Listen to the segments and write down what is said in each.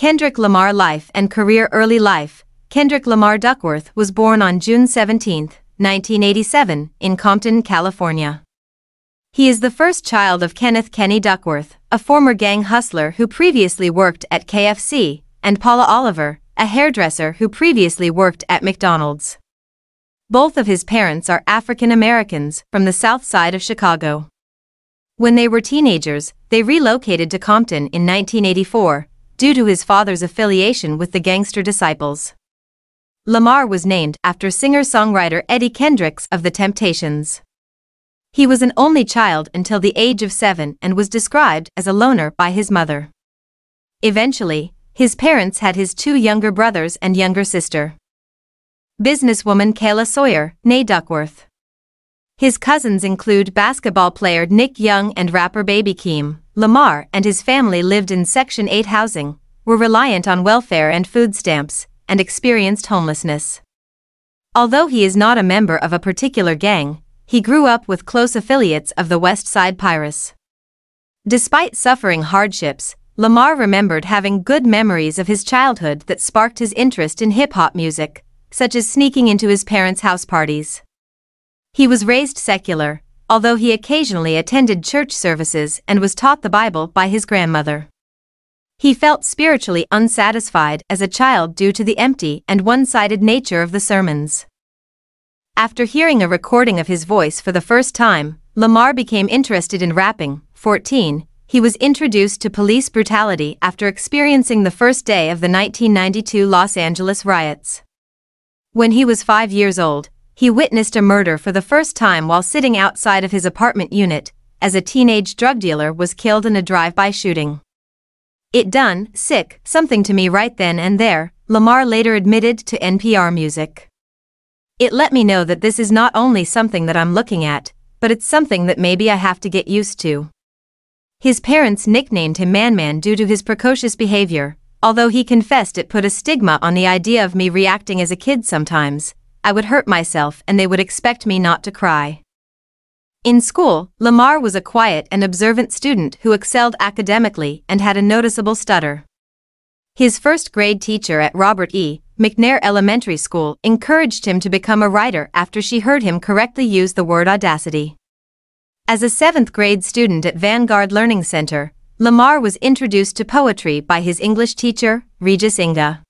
Kendrick Lamar life and career. Early life. Kendrick Lamar Duckworth was born on June 17, 1987, in Compton, California. He is the first child of Kenneth "Kenny" Duckworth, a former gang hustler who previously worked at KFC, and Paula Oliver, a hairdresser who previously worked at McDonald's. Both of his parents are African Americans from the South Side of Chicago. When they were teenagers, they relocated to Compton in 1984, due to his father's affiliation with the Gangster Disciples. Lamar was named after singer-songwriter Eddie Kendricks of The Temptations. He was an only child until the age of 7 and was described as a loner by his mother. Eventually, his parents had his 2 younger brothers and younger sister. Businesswoman Kayla Sawyer, née Duckworth. His cousins include basketball player Nick Young and rapper Baby Keem. Lamar and his family lived in Section 8 housing, were reliant on welfare and food stamps, and experienced homelessness. Although he is not a member of a particular gang, he grew up with close affiliates of the West Side Pirates. Despite suffering hardships, Lamar remembered having good memories of his childhood that sparked his interest in hip-hop music, such as sneaking into his parents' house parties. He was raised secular, although he occasionally attended church services and was taught the Bible by his grandmother. He felt spiritually unsatisfied as a child due to the empty and one-sided nature of the sermons. After hearing a recording of his voice for the first time, Lamar became interested in rapping. 14, he was introduced to police brutality after experiencing the first day of the 1992 Los Angeles riots. When he was 5 years old, he witnessed a murder for the first time while sitting outside of his apartment unit, as a teenage drug dealer was killed in a drive-by shooting. "It done sick something to me right then and there," Lamar later admitted to NPR Music. "It let me know that this is not only something that I'm looking at, but it's something that maybe I have to get used to." His parents nicknamed him Man-Man due to his precocious behavior, although he confessed it put a stigma on the idea of me reacting as a kid sometimes. I would hurt myself and they would expect me not to cry. In school, Lamar was a quiet and observant student who excelled academically and had a noticeable stutter. His first-grade teacher at Robert E. McNair Elementary School encouraged him to become a writer after she heard him correctly use the word audacity. As a 7th-grade student at Vanguard Learning Center, Lamar was introduced to poetry by his English teacher, Regis Inga.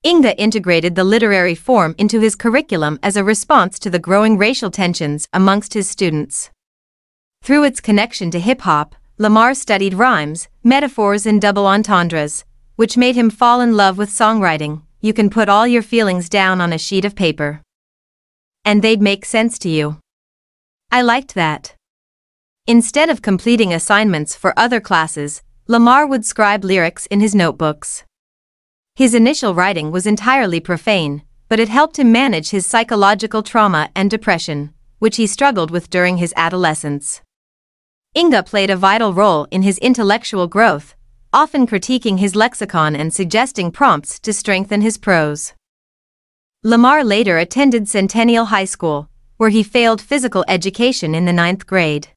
Inga integrated the literary form into his curriculum as a response to the growing racial tensions amongst his students. Through its connection to hip-hop, Lamar studied rhymes, metaphors and double entendres, which made him fall in love with songwriting. You can put all your feelings down on a sheet of paper, and they'd make sense to you. I liked that. Instead of completing assignments for other classes, Lamar would scribe lyrics in his notebooks. His initial writing was entirely profane, but it helped him manage his psychological trauma and depression, which he struggled with during his adolescence. Inga played a vital role in his intellectual growth, often critiquing his lexicon and suggesting prompts to strengthen his prose. Lamar later attended Centennial High School, where he failed physical education in the 9th grade.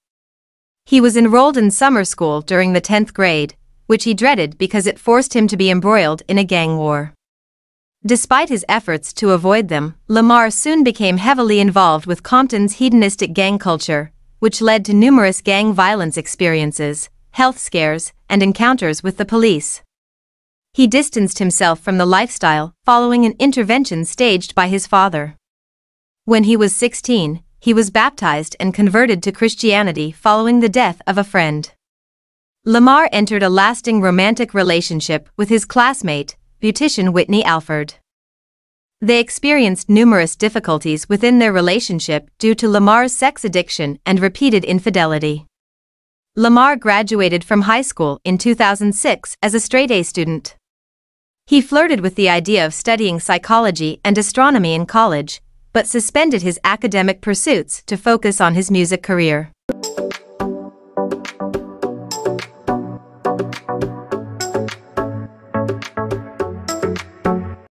He was enrolled in summer school during the 10th grade, which he dreaded because it forced him to be embroiled in a gang war. Despite his efforts to avoid them, Lamar soon became heavily involved with Compton's hedonistic gang culture, which led to numerous gang violence experiences, health scares, and encounters with the police. He distanced himself from the lifestyle following an intervention staged by his father. When he was 16, he was baptized and converted to Christianity following the death of a friend. Lamar entered a lasting romantic relationship with his classmate, beautician Whitney Alford. They experienced numerous difficulties within their relationship due to Lamar's sex addiction and repeated infidelity. Lamar graduated from high school in 2006 as a straight-A student. He flirted with the idea of studying psychology and astronomy in college, but suspended his academic pursuits to focus on his music career.